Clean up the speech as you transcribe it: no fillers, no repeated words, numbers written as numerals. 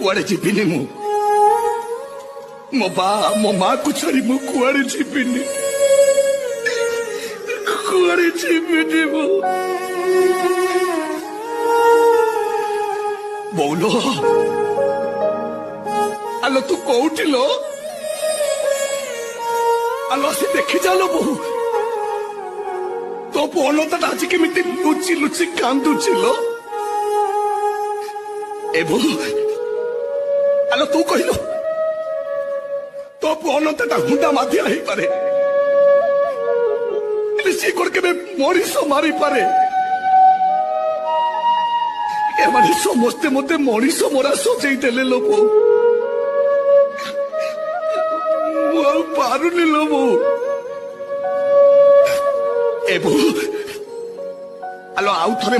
कुआड़े जीविनी मो बा मो माँ को छाड़ी मु कुआड़े जीविनी कुआड़े जीविनी मो बोलो आलो तू कोउठी लो आलो से देखि जालो बहु तो पोनता आज केमिति लुचि लुचि कांदुछि लो ए बहु आलो तू कहिलो तो पोनता हुंडा माथिया ही पारे सी कोड केबे मरीस मारी पारे एमाने समस्ते मते मरीस मरा सजै देले लो बहु पारुनी लो बहु ए बहु आलो आउ थरे